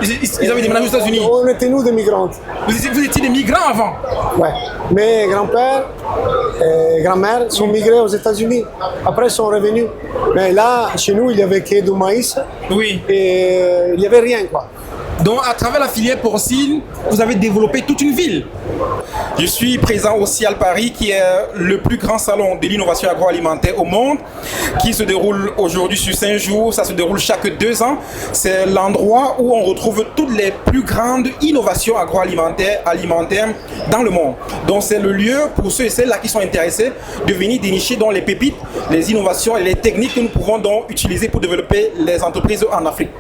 Ils avaient déménagé aux États-Unis. On était nous des migrants. Vous étiez des migrants avant? Ouais. Mes grands-pères et grand-mère sont migrés aux États-Unis. Après, ils sont revenus. Mais là, chez nous, il n'y avait que du maïs. Oui. Et il n'y avait rien, quoi. Donc, à travers la filière porcine, vous avez développé toute une ville. Je suis présent au CIAL Paris, qui est le plus grand salon de l'innovation agroalimentaire au monde, qui se déroule aujourd'hui sur 5 jours. Ça se déroule chaque 2 ans. C'est l'endroit où on retrouve toutes les plus grandes innovations alimentaires dans le monde. Donc, c'est le lieu pour ceux et celles-là qui sont intéressés de venir dénicher dans les pépites, les innovations et les techniques que nous pouvons donc utiliser pour développer les entreprises en Afrique.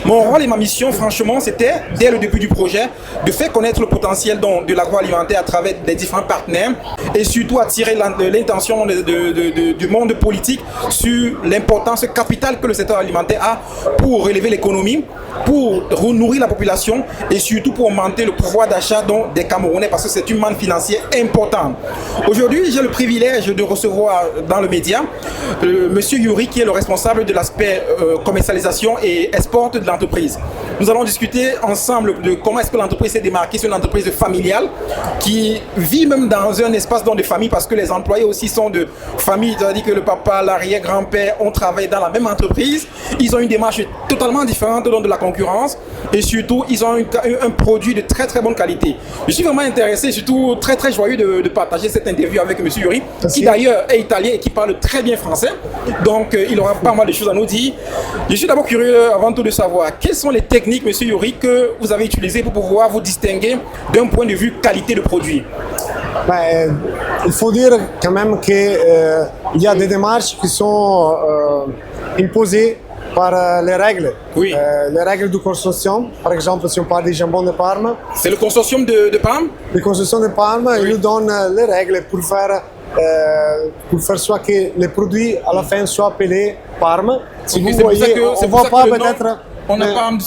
Mon rôle et ma mission, franchement, c'était, dès le début du projet, de faire connaître le potentiel de l'agroalimentaire à travers des différents partenaires et surtout attirer l'intention du monde politique sur l'importance capitale que le secteur alimentaire a pour relever l'économie, pour nourrir la population et surtout pour augmenter le pouvoir d'achat des Camerounais, parce que c'est une manne financière importante. Aujourd'hui, j'ai le privilège de recevoir dans le média Monsieur Yuri, qui est le responsable de l'aspect commercialisation et export de l'entreprise. Nous allons discuter ensemble de comment est-ce que l'entreprise s'est démarquée sur une entreprise familiale qui vit même dans un espace de famille, parce que les employés aussi sont de famille, c'est-à-dire que le papa, l'arrière-grand-père ont travaillé dans la même entreprise. Ils ont une démarche totalement différente de la concurrence et surtout ils ont un produit de très très bonne qualité. Je suis vraiment intéressé et surtout très très joyeux de partager cette interview avec M. Yuri, qui d'ailleurs est italien et qui parle très bien français, donc il aura pas mal de choses à nous dire. Je suis d'abord curieux avant tout de savoir quelles sont les techniques, M. Yuri, que vous avez utilisées pour pouvoir vous distinguer d'un point de vue qualité de produit. Il faut dire quand même qu'il y a des démarches qui sont imposées par les règles. Oui. Les règles de consortium. Par exemple, si on parle du jambon de Parme. C'est le consortium de Parme? Le consortium de Parme, oui. Il nous donne les règles pour faire soit que les produits à la fin soient appelés Parme. Si okay, vous voyez, on ne voit pas peut-être... On a Parme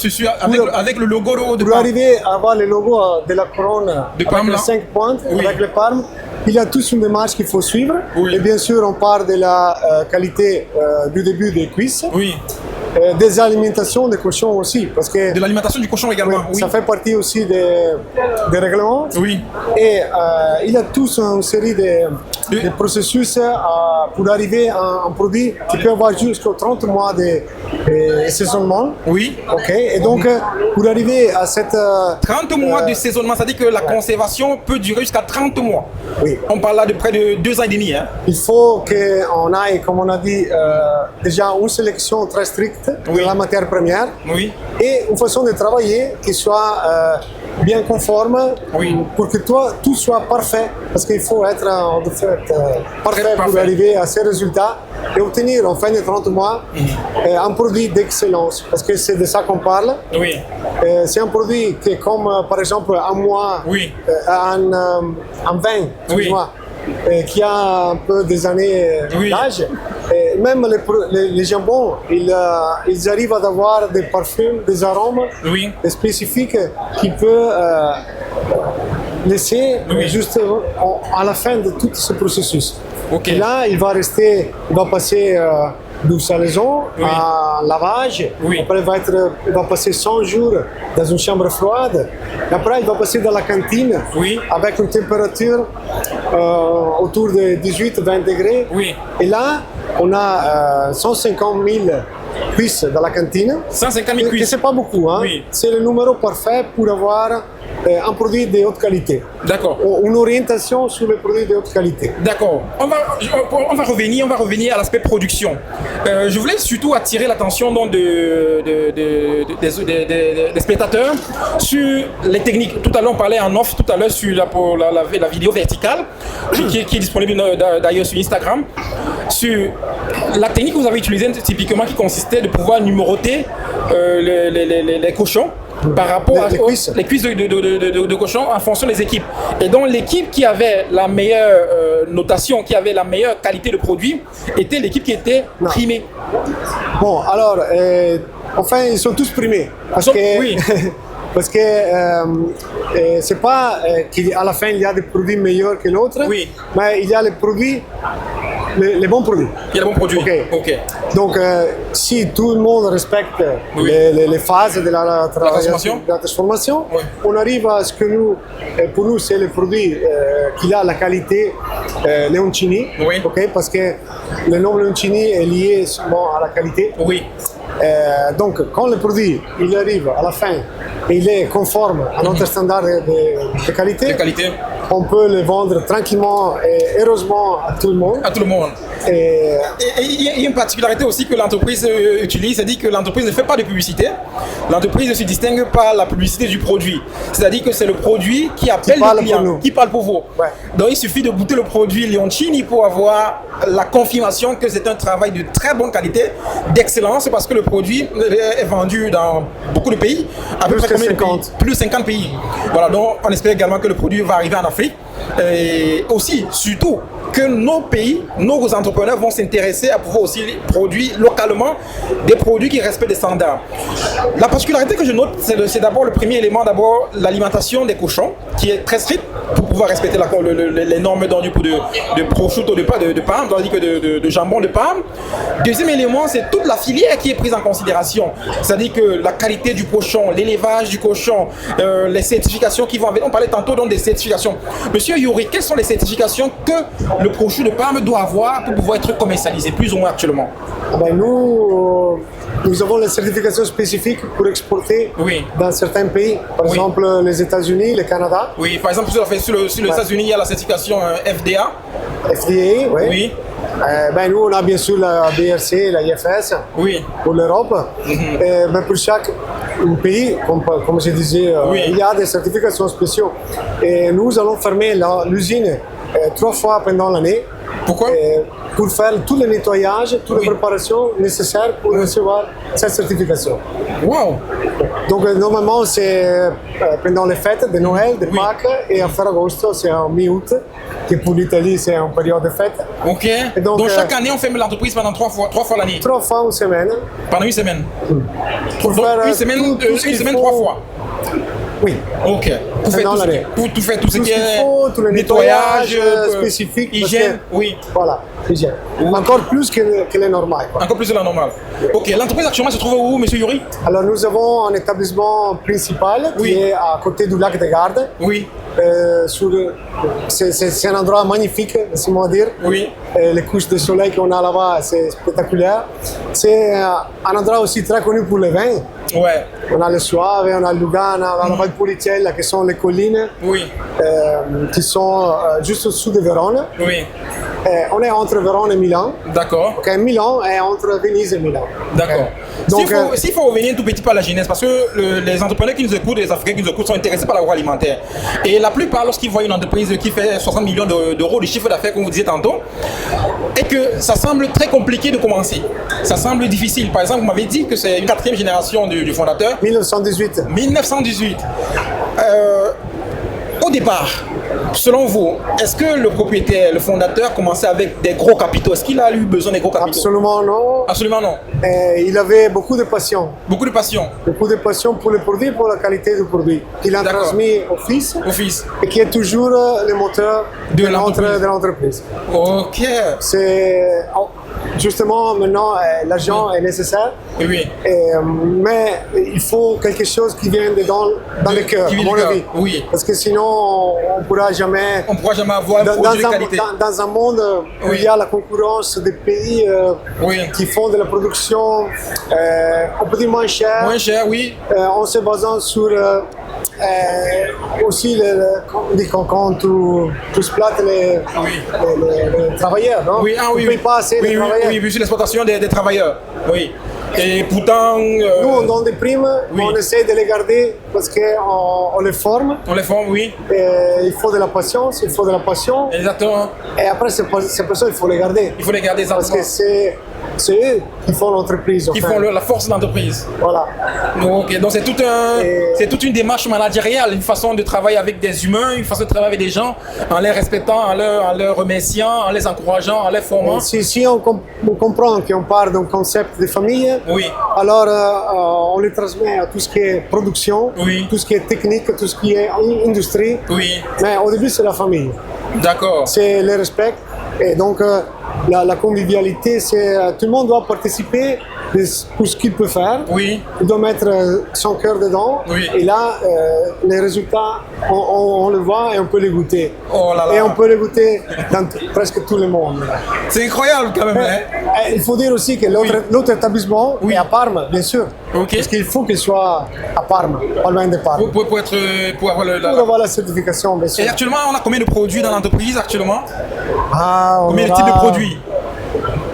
avec le logo de Pour Parme. arriver à avoir le logo de la couronne de Parme, avec les 5 pointes, oui. avec le Parme, il y a toute une démarche qu'il faut suivre. Oui. Et bien sûr, on part de la qualité du début des cuisses. Oui. Des alimentations des cochons aussi. Parce que, de l'alimentation du cochon également, oui. Ça fait partie aussi des règlements. Oui. Et il y a toute une série de processus pour arriver à un produit qui peut avoir jusqu'aux 30 mois de saisonnement. Oui. Ok. Et donc, pour arriver à cette... 30 mois de saisonnement, c'est-à-dire que la conservation peut durer jusqu'à 30 mois. Oui. On parle là de près de 2 ans et demi. Hein. Il faut qu'on aille, comme on a dit, déjà une sélection très stricte de la matière première. Oui. Et une façon de travailler qui soit bien conforme pour que tout soit parfait. Parce qu'il faut être en fait, parfait pour arriver à ces résultats et obtenir en fin de 30 mois un produit d'excellence. Parce que c'est de ça qu'on parle. Oui. C'est un produit qui est comme par exemple un mois, un vin, excuse-moi, qui a un peu des années d'âge. Même les jambons, ils arrivent à avoir des parfums, des arômes spécifiques qui peuvent laisser juste à la fin de tout ce processus. Okay. Et là, il va passer de salaison à lavage. Après, il va passer 100 jours dans une chambre froide. Et après, il va passer dans la cantine avec une température autour de 18-20 degrés. Et là, on a 150 000 cuisses dans la cantine. 150 000 cuisses. C'est pas beaucoup, hein. C'est le numéro parfait pour avoir un produit de haute qualité. D'accord. Une orientation sur les produits de haute qualité. D'accord. On va revenir à l'aspect production. Je voulais surtout attirer l'attention des spectateurs sur les techniques. Tout à l'heure, on parlait en off tout à l'heure sur la vidéo verticale qui est disponible d'ailleurs sur Instagram. Sur la technique que vous avez utilisée typiquement, qui consistait de pouvoir numéroter les cochons par rapport les cuisses de cochons en fonction des équipes. Et donc l'équipe qui avait la meilleure notation, qui avait la meilleure qualité de produit, était l'équipe qui était primée. Bon, alors, enfin, ils sont tous primés. Parce que c'est pas qu'à la fin il y a des produits meilleurs que l'autre, mais il y a les produits les bons produits. Il y a les bons produits. Ok. Donc, si tout le monde respecte les phases de la transformation, on arrive à ce que nous, pour nous, c'est le produit qui a la qualité Leoncini. Parce que le nom Leoncini est lié souvent à la qualité. Donc, quand le produit il arrive à la fin et il est conforme à notre standard de qualité, on peut le vendre tranquillement et heureusement à tout le monde. À tout le monde. Et il y a une particularité aussi que l'entreprise utilise, c'est-à-dire que l'entreprise ne fait pas de publicité. L'entreprise ne se distingue pas la publicité du produit. C'est-à-dire que c'est le produit qui appelle le client, qui parle pour vous. Donc il suffit de goûter le produit Leoncini pour avoir la confirmation que c'est un travail de très bonne qualité, d'excellence, parce que le produit est vendu dans beaucoup de pays, à peu près combien de pays ? Plus de 50 pays. Voilà, donc on espère également que le produit va arriver en Afrique. Et aussi, surtout, que nos pays, nos entrepreneurs vont s'intéresser à pouvoir aussi produire localement des produits qui respectent des standards. La particularité que je note, c'est d'abord le premier élément, d'abord l'alimentation des cochons, qui est très stricte pour pouvoir respecter les normes données de prosciutto de Parme, tandis que de jambon de Parme. Deuxième élément, c'est toute la filière qui est prise en considération. C'est-à-dire que la qualité du cochon, l'élevage du cochon, les certifications qui vont avec. On parlait tantôt donc des certifications. Monsieur Yuri, quelles sont les certifications que le prosciutto de Parme doit avoir pour pouvoir être commercialisé, plus ou moins actuellement? Nous avons les certifications spécifiques pour exporter dans certains pays, par exemple les États-Unis, le Canada. Oui, par exemple, sur les États-Unis, il y a la certification FDA. FDA, oui. Nous, on a bien sûr la BRC, la IFS pour l'Europe. Mais pour chaque pays, comme je disais, il y a des certifications spéciales. Et nous allons fermer l'usine 3 fois pendant l'année. Pourquoi? Pour faire tout le nettoyage, toutes les préparations nécessaires pour recevoir cette certification. Wow! Donc normalement c'est pendant les fêtes de Noël, de Pâques et à Ferragosto, c'est en mi-août, qui pour l'Italie c'est une période de fête. Ok. Et donc chaque année on ferme l'entreprise pendant 3 fois l'année? 3 fois une semaine. Pendant une semaine? Pour donc, faire une semaine 3 fois? Oui. Ok. Vous faites tout ce qui est tout le nettoyage spécifique. Hygiène, Voilà, hygiène. Encore plus que le normal. Encore plus que la normale. Ok. L'entreprise actuellement se trouve où, monsieur Yuri? Alors nous avons un établissement principal qui est à côté du lac de Garde. Oui. C'est un endroit magnifique, laissez-moi dire. Oui. Les couches de soleil qu'on a là-bas, c'est spectaculaire. C'est un endroit aussi très connu pour les vins. Ouais. On a le Soave, on a le Lugana, on a la Valpolicella, qui sont les collines qui sont juste au-dessous de Vérone. Oui. On est entre Vérone et Milan. D'accord. Milan est entre Venise et Milan. D'accord. Donc, s'il faut revenir un tout petit peu à la jeunesse, parce que les entrepreneurs qui nous écoutent, les Africains qui nous écoutent sont intéressés par l'agroalimentaire. Et la plupart, lorsqu'ils voient une entreprise qui fait 60 millions d'euros de chiffre d'affaires, comme vous disiez tantôt, et que ça semble très compliqué de commencer. Ça semble difficile. Par exemple, vous m'avez dit que c'est une 4e génération du fondateur. 1918. 1918. Au départ, selon vous, est-ce que le propriétaire, le fondateur, commençait avec des gros capitaux? Est-ce qu'il a eu besoin des gros capitaux? Absolument non. Absolument non. Il avait beaucoup de passion. Beaucoup de passion. Beaucoup de passion pour le produit, pour la qualité du produit. Il a transmis au fils. Et qui est toujours le moteur de l'entreprise. Ok. Justement, maintenant, l'argent est nécessaire. Oui. Mais il faut quelque chose qui vienne dans le cœur, à mon avis. Oui. Parce que sinon, on ne pourra jamais avoir un produit de qualité. Dans un monde où il y a la concurrence des pays qui font de la production un peu moins cher. Moins cher, oui. En se basant sur aussi quand tu exploites les travailleurs, non? Oui, tu ne payes pas assez les travailleurs. Oui, sur l'exploitation des travailleurs. Oui. Et pourtant... Nous, on donne des primes, on essaie de les garder parce qu'on les forme. On les forme, oui. Et il faut de la patience, il faut de la passion. Exactement. Et après, c'est pour ça qu'il faut les garder. Il faut les garder, exactement. Parce que c'est eux qui font l'entreprise. Qui font la force de l'entreprise. Voilà. Donc c'est toute une démarche managériale, une façon de travailler avec des humains, une façon de travailler avec des gens, en les respectant, en les remerciant, en les encourageant, en les formant. Si on comprend qu'on part d'un concept de famille, alors on les transmet à tout ce qui est production, tout ce qui est technique, tout ce qui est industrie. Oui. Mais au début, c'est la famille. D'accord. C'est le respect. Et donc, la convivialité, c'est tout le monde doit participer pour ce qu'il peut faire. Oui. Il doit mettre son cœur dedans. Oui. Et là, les résultats, on le voit et on peut les goûter. Oh là là. Et on peut les goûter dans presque tout le monde. C'est incroyable quand même. Hein? Il faut dire aussi que l'autre établissement est à Parme, bien sûr. Okay. Parce qu'il faut qu'il soit à Parme, pas loin de Parme. Pour avoir la certification, bien sûr. Et actuellement, on a combien de produits dans l'entreprise actuellement? Combien de types de produits?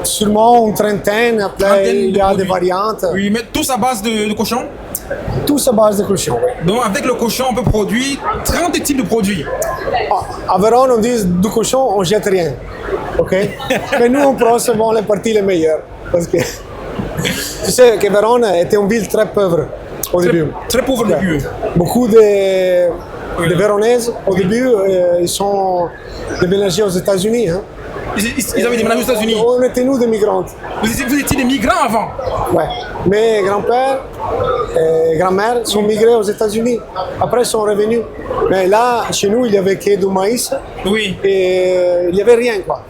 Sûrement une trentaine, après il y a des variantes. Oui, mais tous à base de cochon? Tous à base de cochon. Donc avec le cochon, on peut produire 30 types de produits. À Vérone, on dit du cochon, on jette rien. Ok? Mais nous, on prend seulement les parties les meilleures. Parce que tu sais que Vérone était une ville très pauvre au début. Très pauvre au début. Beaucoup de Véronaises, au début, ils sont déménagés aux États-Unis. Hein. Ils avaient déménagé aux États-Unis. On était nous des migrantes. Vous étiez des migrants avant? Ouais. Mes grands-pères et grand-mère sont migrés aux États-Unis. Après, ils sont revenus. Mais là, chez nous, il n'y avait que du maïs. Oui. Et il n'y avait rien, quoi.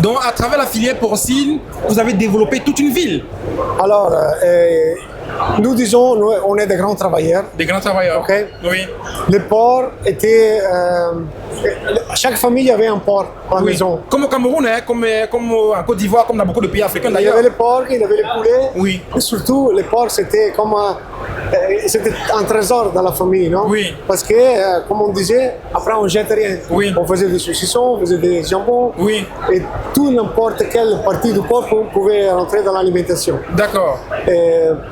Donc, à travers la filière porcine, vous avez développé toute une ville. Alors, nous disons, nous, on est des grands travailleurs. Des grands travailleurs. Okay. Oui. Les porcs étaient... chaque famille avait un porc à la maison. Comme au Cameroun, hein, comme en Côte d'Ivoire, comme dans beaucoup de pays africains d'ailleurs. Il y avait les porcs, il y avait les poulets. Oui. Et surtout, les porcs, c'était comme c'était un trésor dans la famille, non? Oui. Parce que, comme on disait, après on jette rien. Oui. On faisait des saucissons, on faisait des jambons. Oui. Et tout n'importe quelle partie du porc pouvait rentrer dans l'alimentation. D'accord.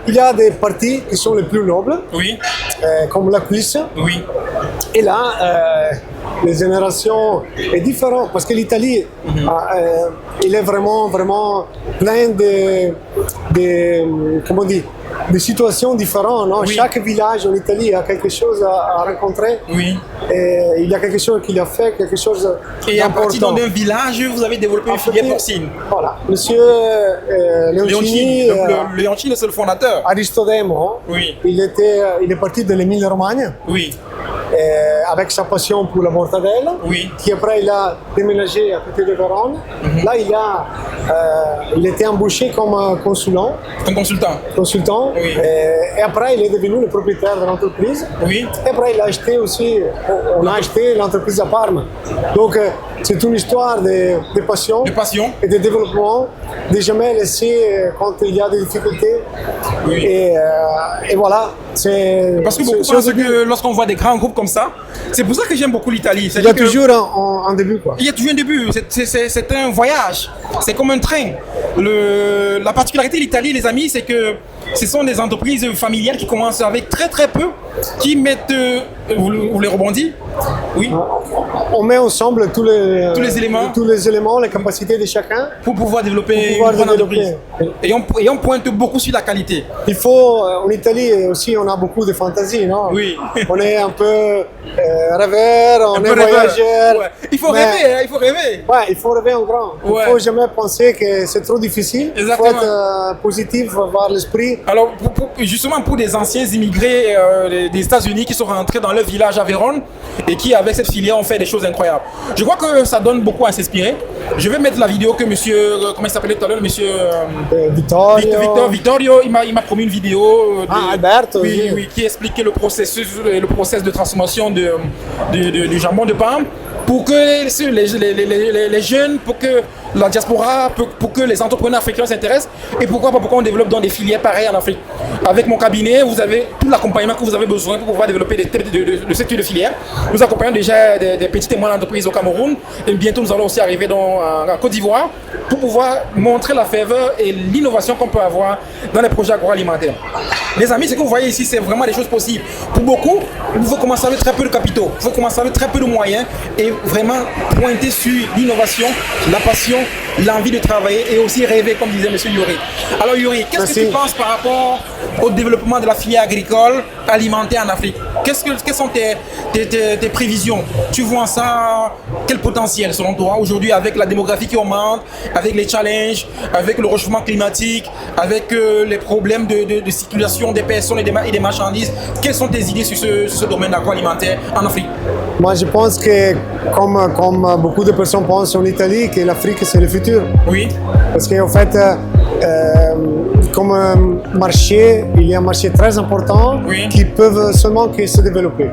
Il y a des parties qui sont les plus nobles. Oui. Comme la cuisse. Oui. Et là, les générations est différente parce que l'Italie, il est vraiment plein comment dire, de situations différentes. Non? Oui. Chaque village en Italie a quelque chose à rencontrer. Oui. Et il y a quelque chose qu'il a fait, quelque chose d'important. Et à partir d'un village, vous avez développé une filière porcine. Voilà. Monsieur Leoncini, Leoncini, c'est le fondateur. Aristodemo, oui. Il est parti de l'Émilie-Romagne. Oui. Avec sa passion pour la mortadelle, oui. Qui après il a déménagé à côté de Vérone. Là, il était embauché comme consultant. Comme consultant. Consultant. Oui. Et après, il est devenu le propriétaire de l'entreprise. Oui. Et après, il a acheté aussi, on a acheté l'entreprise à Parme. Donc, c'est une histoire de passion. De passion. Et de développement, de jamais laisser quand il y a des difficultés. Oui. Et voilà. Parce que beaucoup pensent que lorsqu'on voit des grands groupes comme ça, c'est pour ça que j'aime beaucoup l'Italie. Il y a toujours un début, quoi. Il y a toujours un début. C'est un voyage. C'est comme un train. La particularité de l'Italie, les amis, c'est que ce sont des entreprises familiales qui commencent avec très très peu, qui mettent... vous les rebondissez? Oui. On met ensemble tous les éléments, les capacités de chacun pour pouvoir développer une grande entreprise. Et on pointe beaucoup sur la qualité. Il faut, en Italie aussi, on a beaucoup de fantaisie, non? Oui. On est un peu rêveur, on est voyageur. Ouais. Il faut rêver, hein, il faut rêver. Ouais, il faut rêver en grand. Il ne faut jamais penser que c'est trop difficile. Exactement. Il faut être positif, avoir l'esprit. Alors, justement, pour des anciens immigrés des États-Unis qui sont rentrés dans leur village à Vérone et qui, avec cette filière, ont fait des choses incroyables. Je crois que ça donne beaucoup à s'inspirer. Je vais mettre la vidéo que monsieur, comment il s'appelait tout à l'heure, monsieur Vittorio, il m'a promis une vidéo. Alberto. Oui, qui expliquait le process de transformation du jambon de Parme pour que les jeunes, pour que la diaspora, pour que les entrepreneurs africains s'intéressent et pourquoi on développe dans des filières pareilles en Afrique. Avec mon cabinet, vous avez tout l'accompagnement que vous avez besoin pour pouvoir développer de ce type de filière. Nous accompagnons déjà des petites et moyennes entreprises au Cameroun et bientôt nous allons aussi arriver en Côte d'Ivoire pour pouvoir montrer la ferveur et l'innovation qu'on peut avoir dans les projets agroalimentaires. Les amis, ce que vous voyez ici, c'est vraiment des choses possibles. Pour beaucoup, il faut commencer avec très peu de capitaux, il faut commencer avec très peu de moyens et vraiment pointer sur l'innovation, la passion, l'envie de travailler et aussi rêver, comme disait M. Yuri. Alors Yuri, qu'est-ce que tu penses par rapport au développement de la filière agricole alimentaire en Afrique. Quelles sont tes prévisions? Tu vois ça, quel potentiel selon toi aujourd'hui avec la démographie qui augmente, avec les challenges, avec le réchauffement climatique, avec les problèmes de circulation des personnes et des marchandises? Quelles sont tes idées sur ce domaine agroalimentaire en Afrique? Moi, je pense que, comme beaucoup de personnes pensent en Italie, que l'Afrique, c'est le futur. Oui. Parce qu'en fait, comme marché, il y a un marché très important qui peuvent seulement que se développer.